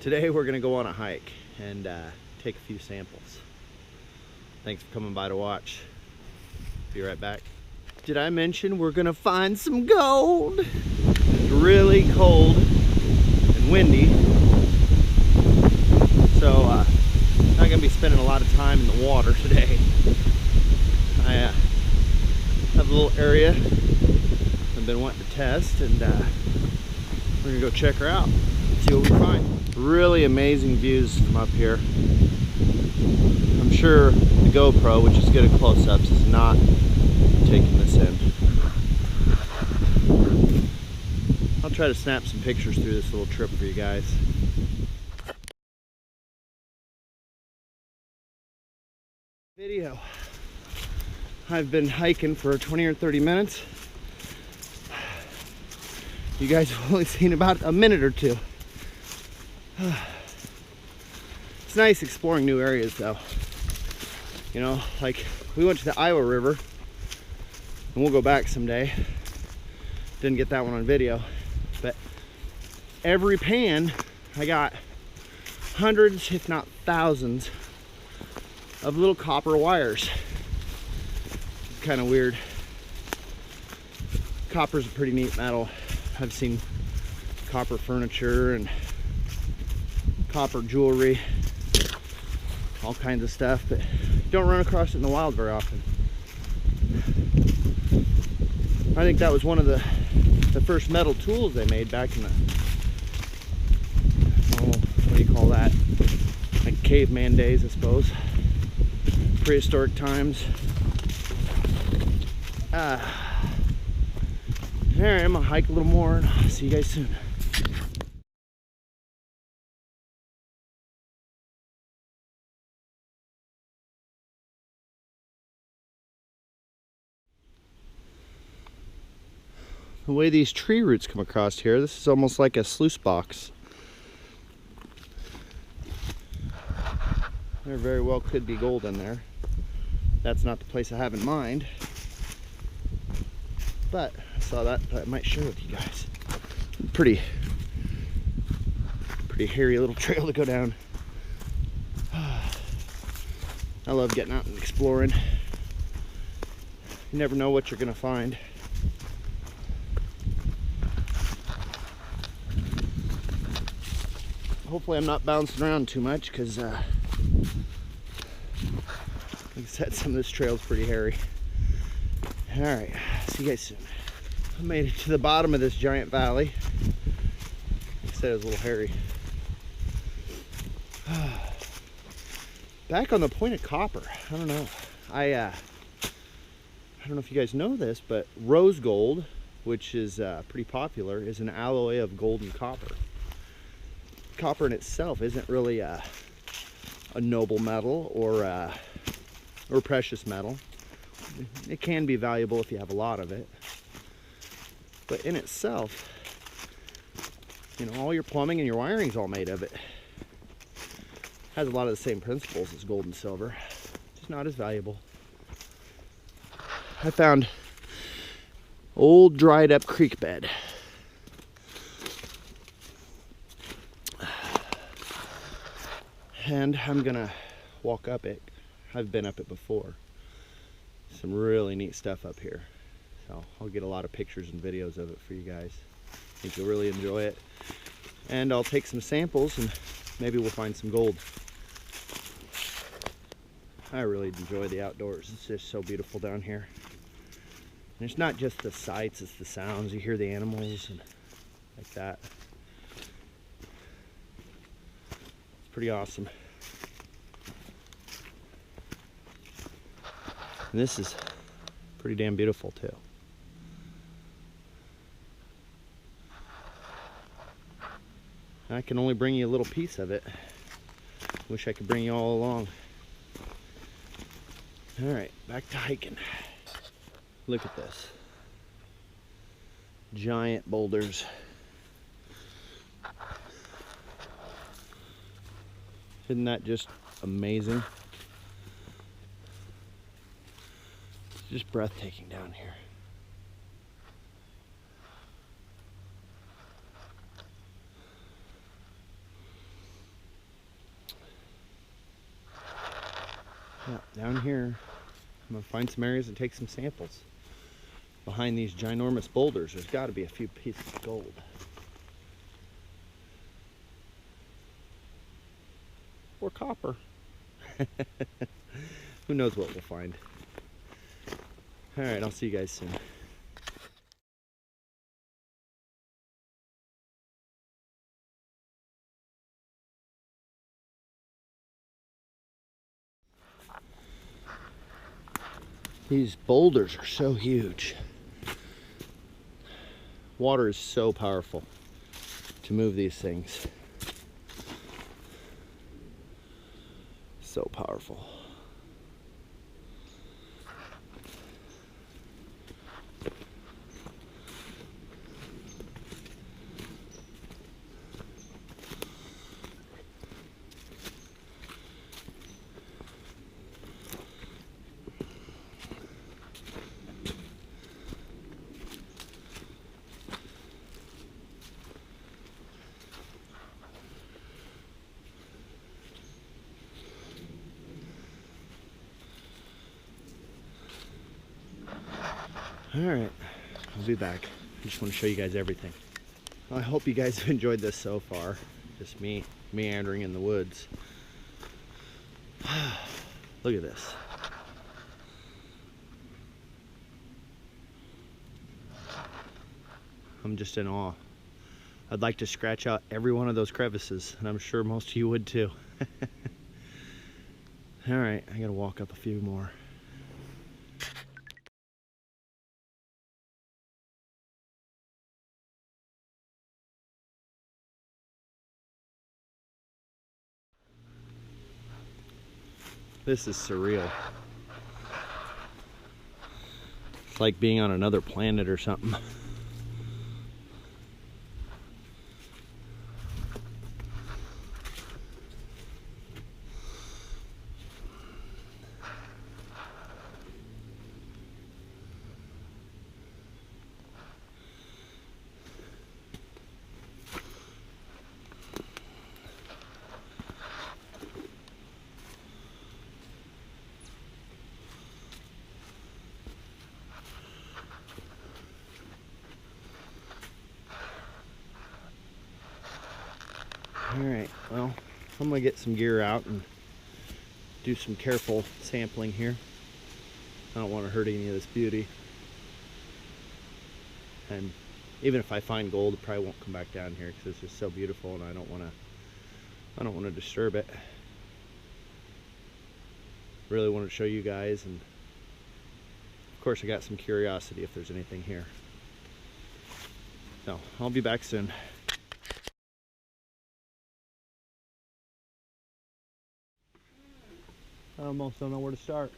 Today we're gonna go on a hike and take a few samples. Thanks for coming by to watch. Be right back. Did I mention we're gonna find some gold? It's really cold and windy, so not gonna be spending a lot of time in the water today. I have a little area I've been wanting to test, and we're gonna go check her out, see what we find. Really amazing views from up here. I'm sure the GoPro, which is good at close-ups, is not taking this in. I'll try to snap some pictures through this little trip for you guys. Video. I've been hiking for 20 or 30 minutes. You guys have only seen about a minute or two. It's nice exploring new areas though. You know, like we went to the Iowa River, and we'll go back someday. Didn't get that one on video, but every pan I got hundreds, if not thousands, of little copper wires. It's kind of weird. Copper's a pretty neat metal. I've seen copper furniture and copper jewelry, all kinds of stuff, but you don't run across it in the wild very often. I think that was one of the first metal tools they made back in the, oh, what do you call that? Like caveman days, I suppose. Prehistoric times. All right, I'm gonna hike a little more and I'll see you guys soon. The way these tree roots come across here, this is almost like a sluice box. There very well could be gold in there. That's not the place I have in mind, but I saw that, I might share with you guys. Pretty hairy little trail to go down. I love getting out and exploring. You never know what you're gonna find. Hopefully I'm not bouncing around too much, because like I said, some of this trail is pretty hairy. All right, see you guys soon. I made it to the bottom of this giant valley. Like I said, it was a little hairy. Back on the point of copper, I don't know. I don't know if you guys know this, but rose gold, which is pretty popular, is an alloy of gold and copper. Copper in itself isn't really a noble metal or precious metal. It can be valuable if you have a lot of it, but in itself, you know, all your plumbing and your wiring's all made of it. Has a lot of the same principles as gold and silver, just not as valuable. I found old dried up creek bed. And I'm gonna walk up it. I've been up it before. Some really neat stuff up here. So I'll get a lot of pictures and videos of it for you guys. I think you'll really enjoy it. And I'll take some samples and maybe we'll find some gold. I really enjoy the outdoors. It's just so beautiful down here. And it's not just the sights, it's the sounds. You hear the animals and like that. It's pretty awesome. And this is pretty damn beautiful too. I can only bring you a little piece of it. Wish I could bring you all along. All right, back to hiking. Look at this. Giant boulders. Isn't that just amazing? It's just breathtaking down here. Yeah, down here, I'm gonna find some areas and take some samples. Behind these ginormous boulders, there's got to be a few pieces of gold. Or copper. Who knows what we'll find. All right, I'll see you guys soon. These boulders are so huge. Water is so powerful to move these things. So powerful. All right, I'll be back. I just want to show you guys everything. I hope you guys have enjoyed this so far. Just me meandering in the woods. Look at this. I'm just in awe. I'd like to scratch out every one of those crevices, and I'm sure most of you would too. All right, I gotta walk up a few more. This is surreal. It's like being on another planet or something. Alright, well, I'm going to get some gear out and do some careful sampling here. I don't want to hurt any of this beauty. And even if I find gold, it probably won't come back down here because it's just so beautiful, and I don't want to disturb it. Really wanted to show you guys, and of course I got some curiosity if there's anything here. So, I'll be back soon. I almost don't know where to start.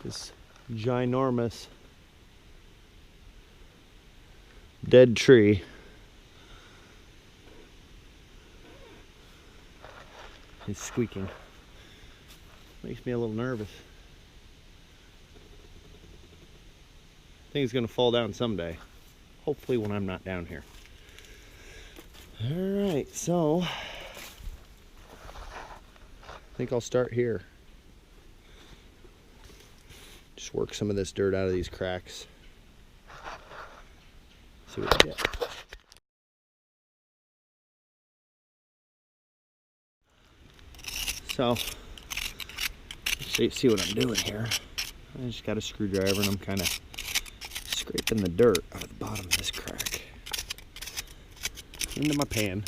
This ginormous dead tree is squeaking. Makes me a little nervous. I think it's gonna fall down someday. Hopefully when I'm not down here. All right, so I think I'll start here. Just work some of this dirt out of these cracks. See what we get. So, see what I'm doing here. I just got a screwdriver and I'm kind of scraping the dirt out of the bottom of this crack into my pan.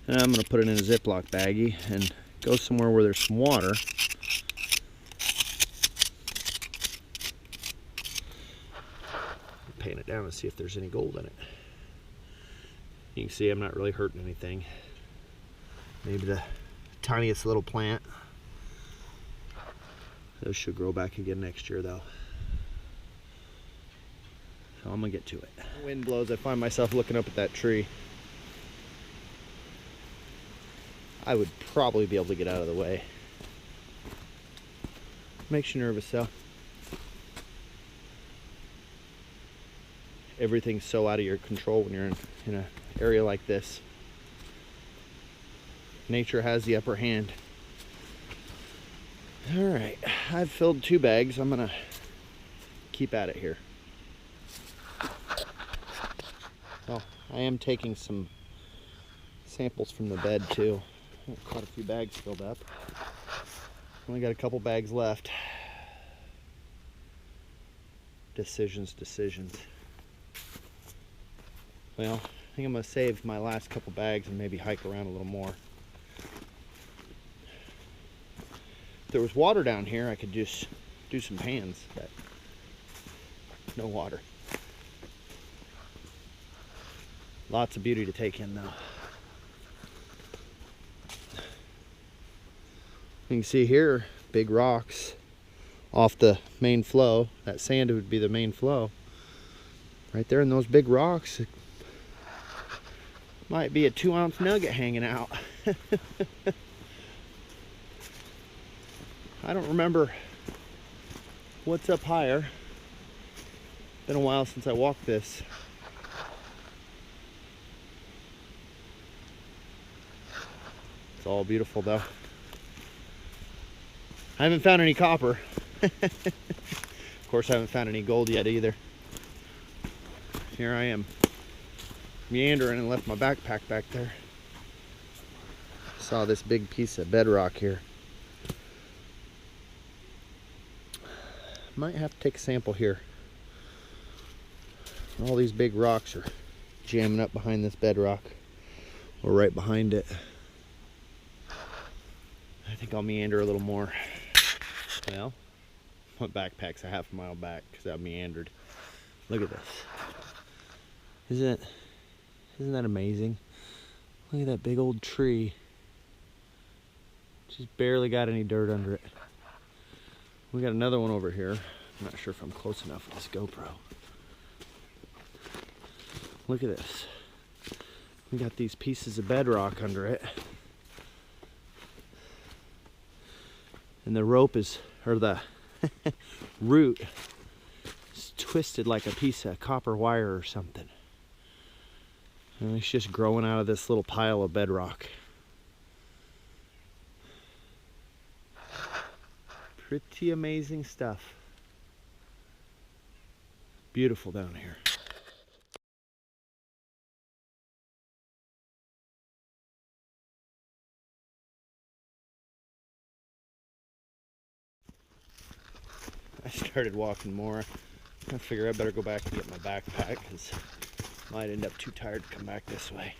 And I'm going to put it in a Ziploc baggie and go somewhere where there's some water. Paint it down and see if there's any gold in it. You can see I'm not really hurting anything. Maybe the tiniest little plant. Those should grow back again next year though. So I'm gonna get to it. The wind blows, I find myself looking up at that tree. I would probably be able to get out of the way. Makes you nervous though. everything's so out of your control when you're in an area like this. Nature has the upper hand. All right, I've filled 2 bags. I'm gonna keep at it here. Oh, I am taking some samples from the bed too. I've got a few bags filled up. Only got a couple bags left. Decisions. Well, I think I'm gonna save my last couple bags and maybe hike around a little more. If there was water down here, I could just do some pans, but no water. Lots of beauty to take in though. You can see here, big rocks off the main flow. That sand would be the main flow. Right there in those big rocks, it might be a 2-ounce nugget hanging out. I don't remember what's up higher. Been a while since I walked this. It's all beautiful though. I haven't found any copper. Of course, I haven't found any gold yet either. Here I am, meandering, and left my backpack back there. Saw this big piece of bedrock here. Might have to take a sample here. All these big rocks are jamming up behind this bedrock, or right behind it. I think I'll meander a little more. Well, my backpack's a half a mile back because I meandered. Look at this. Isn't that amazing? Look at that big old tree. Just barely got any dirt under it. We got another one over here. I'm not sure if I'm close enough with this GoPro. Look at this. We got these pieces of bedrock under it. And the rope is, or the root is twisted like a piece of copper wire or something. And it's just growing out of this little pile of bedrock. Pretty amazing stuff. Beautiful down here. I started walking more. I figure I better go back and get my backpack because I might end up too tired to come back this way.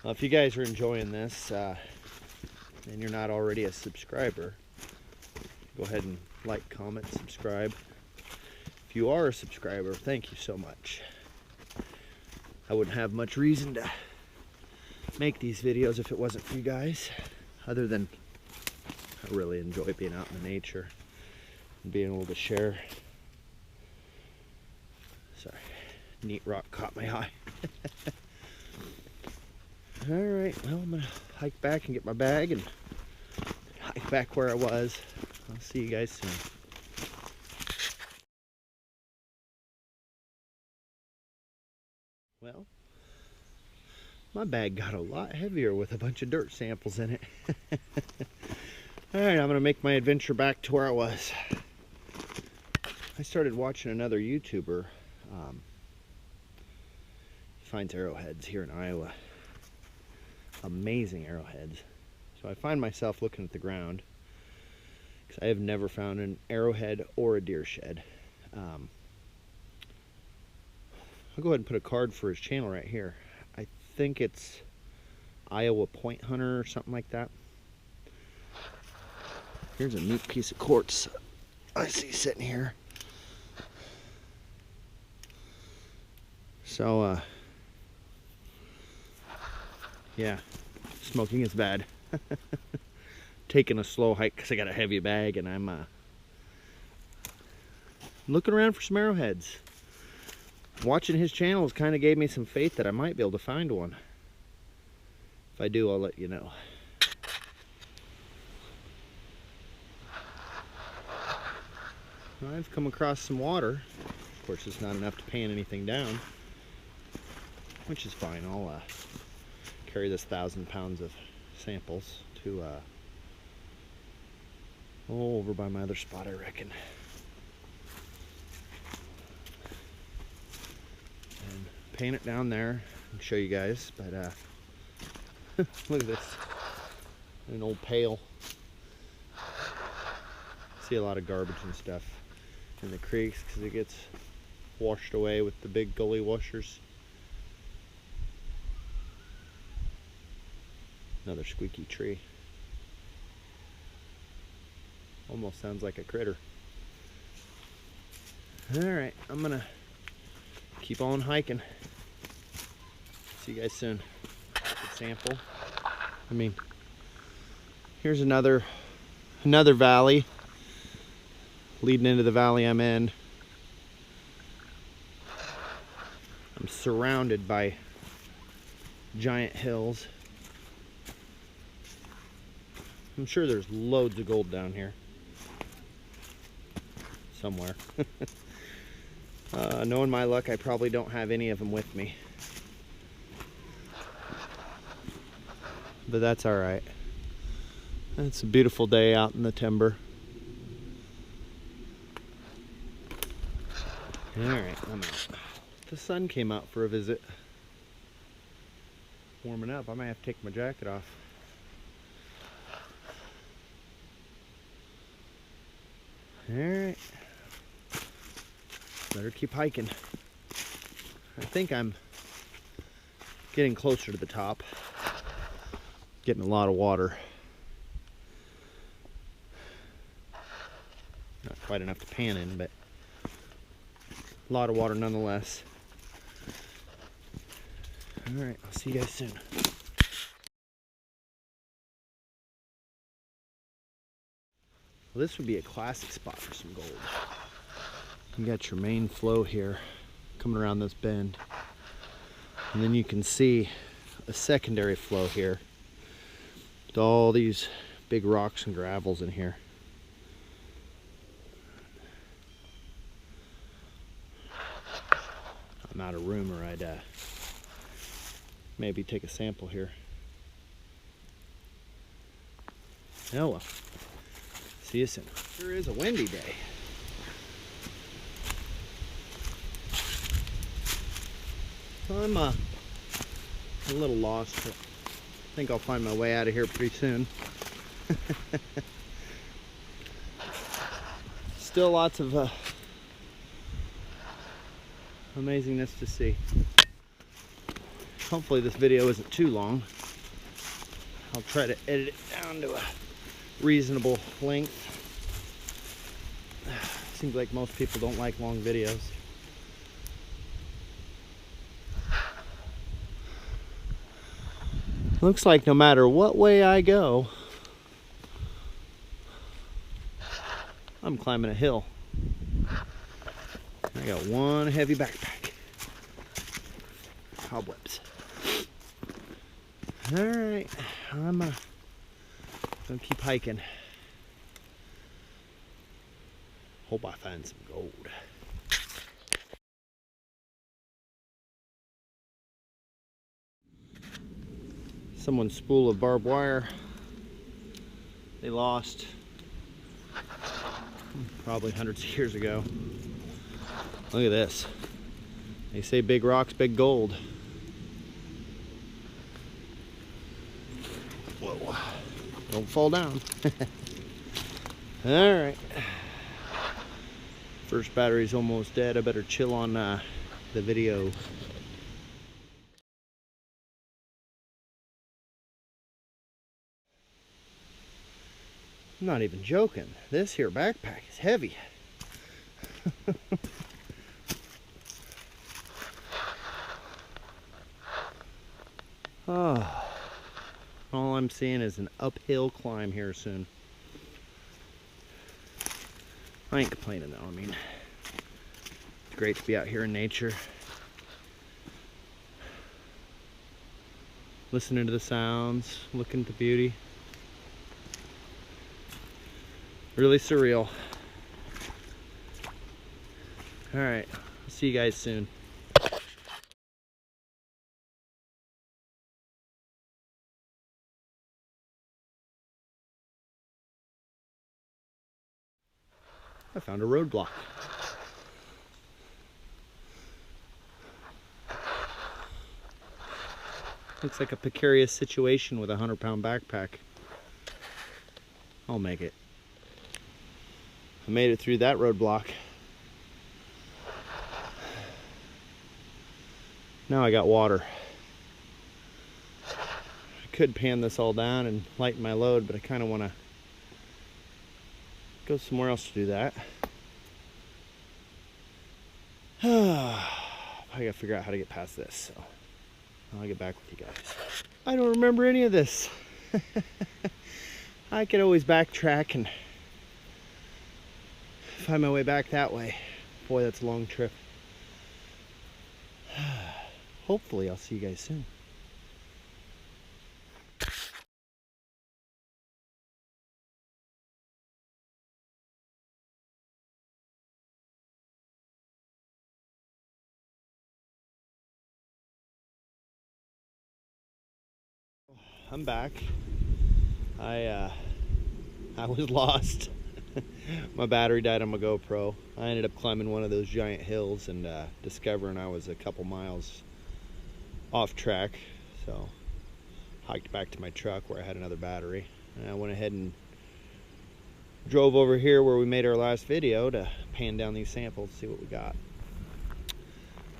Well, if you guys are enjoying this and you're not already a subscriber, go ahead and like, comment, subscribe. If you are a subscriber, thank you so much. I wouldn't have much reason to make these videos if it wasn't for you guys, other than I really enjoy being out in the nature and being able to share. Sorry, neat rock caught my eye. Alright, well, I'm gonna hike back and get my bag and hike back where I was. I'll see you guys soon. Well, my bag got a lot heavier with a bunch of dirt samples in it. Alright, I'm gonna make my adventure back to where I was. I started watching another YouTuber. He finds arrowheads here in Iowa. Amazing arrowheads. So I find myself looking at the ground because I have never found an arrowhead or a deer shed. I'll go ahead and put a card for his channel right here. I think it's Iowa Point Hunter or something like that. Here's a neat piece of quartz I see sitting here. So, yeah, smoking is bad. Taking a slow hike because I got a heavy bag, and I'm looking around for some arrowheads. Watching his channels kind of gave me some faith that I might be able to find one. If I do, I'll let you know. I've come across some water. Of course, it's not enough to pan anything down, which is fine. I'll carry this 1,000 pounds of samples to over by my other spot, I reckon. And pan it down there and show you guys. But look at this, an old pail. See a lot of garbage and stuff in the creeks because it gets washed away with the big gully washers. Another squeaky tree. Almost sounds like a critter. Alright, I'm gonna keep on hiking. See you guys soon. Good sample. I mean, here's another valley leading into the valley I'm in. I'm surrounded by giant hills. I'm sure there's loads of gold down here somewhere. Knowing my luck, I probably don't have any of them with me, but that's all right. It's a beautiful day out in the timber. All right, I'm out. The sun came out for a visit. Warming up. I might have to take my jacket off. Alright. Better keep hiking. I think I'm getting closer to the top. Getting a lot of water. Not quite enough to pan in, but a lot of water nonetheless. Alright, I'll see you guys soon. Well, this would be a classic spot for some gold. You got your main flow here coming around this bend, and then you can see a secondary flow here with all these big rocks and gravels in here. I'm out of room, or I'd maybe take a sample here. Oh well. See you soon. Sure is a windy day. So I'm a little lost, but I think I'll find my way out of here pretty soon. Still lots of amazingness to see. Hopefully this video isn't too long. I'll try to edit it down to a reasonable length. Seems like most people don't like long videos. Looks like no matter what way I go, I'm climbing a hill. I got one heavy backpack. Cobwebs. Alright, I'm gonna keep hiking. Hope I find some gold. Someone's spool of barbed wire. They lost probably hundreds of years ago. Look at this. They say big rocks, big gold. Whoa. Don't fall down. Alright. First battery's almost dead. I better chill on the video. I'm not even joking. This here backpack is heavy. Oh, all I'm seeing is an uphill climb here soon. I ain't complaining though. I mean, it's great to be out here in nature, listening to the sounds, looking at the beauty. Really surreal. All right, see you guys soon. I found a roadblock. Looks like a precarious situation with a 100-pound backpack. I'll make it. I made it through that roadblock. Now I got water. I could pan this all down and lighten my load, but I kind of want to go somewhere else to do that. I gotta figure out how to get past this, so I'll get back with you guys. I don't remember any of this. I could always backtrack and find my way back that way. Boy, that's a long trip. Hopefully I'll see you guys soon. I'm back. I was lost. My battery died on my GoPro. I ended up climbing one of those giant hills and discovering I was a couple miles off track. So hiked back to my truck where I had another battery. And I went ahead and drove over here where we made our last video to pan down these samples, see what we got.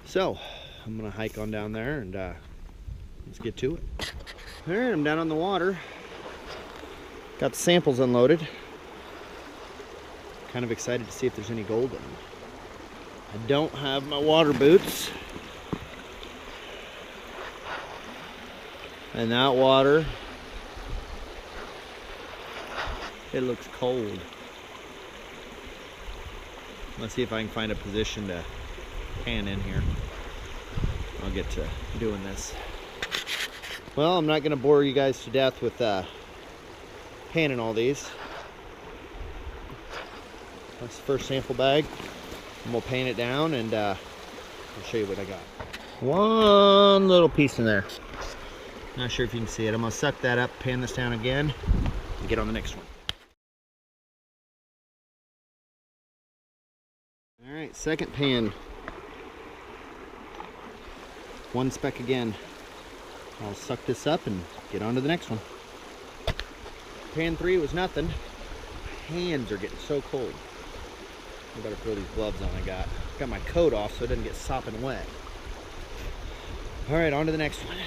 So I'm gonna hike on down there and let's get to it. All right, I'm down on the water. Got the samples unloaded. Kind of excited to see if there's any gold in them. I don't have my water boots. And that water, it looks cold. Let's see if I can find a position to pan in here. I'll get to doing this. Well, I'm not going to bore you guys to death with panning all these. That's the first sample bag. And we'll pan it down and I'll show you what I got. One little piece in there. Not sure if you can see it. I'm going to suck that up, pan this down again, and get on the next one. Alright, second pan. One speck again. I'll suck this up and get on to the next one. Pan 3 was nothing. My hands are getting so cold. I better throw these gloves on I got. Got my coat off so it doesn't get sopping wet. Alright, on to the next one.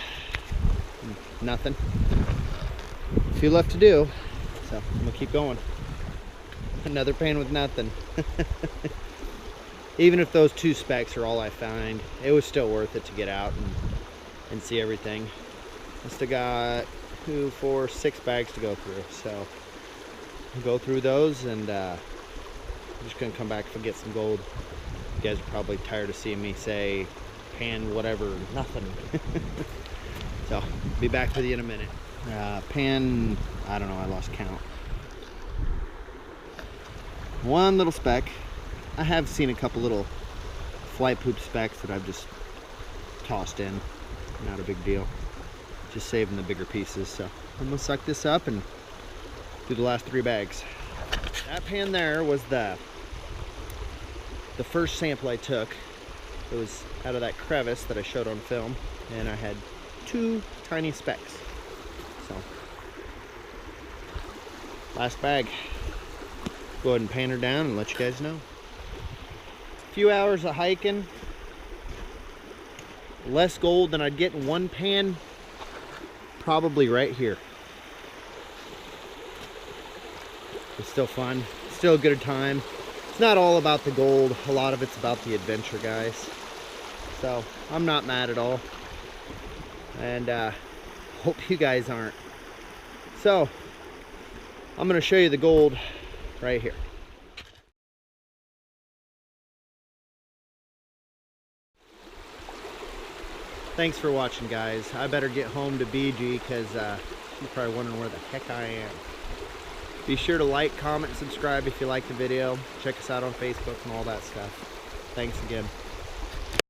Nothing. A few left to do, so I'm gonna keep going. Another pan with nothing. Even if those 2 specks are all I find, it was still worth it to get out and see everything. I still got 2, 4, 6 bags to go through, so I'll go through those and I'm just gonna come back if I get some gold. You guys are probably tired of seeing me say pan whatever, nothing. So be back with you in a minute. Pan, I don't know, I lost count. One little speck. I have seen a couple little flight poop specks that I've just tossed in. Not a big deal. Just saving the bigger pieces. So I'm gonna suck this up and do the last 3 bags. That pan there was the first sample I took. It was out of that crevice that I showed on film, and I had 2 tiny specks. So last bag. Go ahead and pan her down and let you guys know. A few hours of hiking. Less gold than I'd get in one pan. Probably right here. It's still fun. Still a good time. It's not all about the gold. A lot of it's about the adventure, guys. So I'm not mad at all. And hope you guys aren't. So I'm going to show you the gold right here. Thanks for watching, guys. I better get home to BG because you're probably wondering where the heck I am. Be sure to like, comment, and subscribe if you like the video. Check us out on Facebook and all that stuff. Thanks again.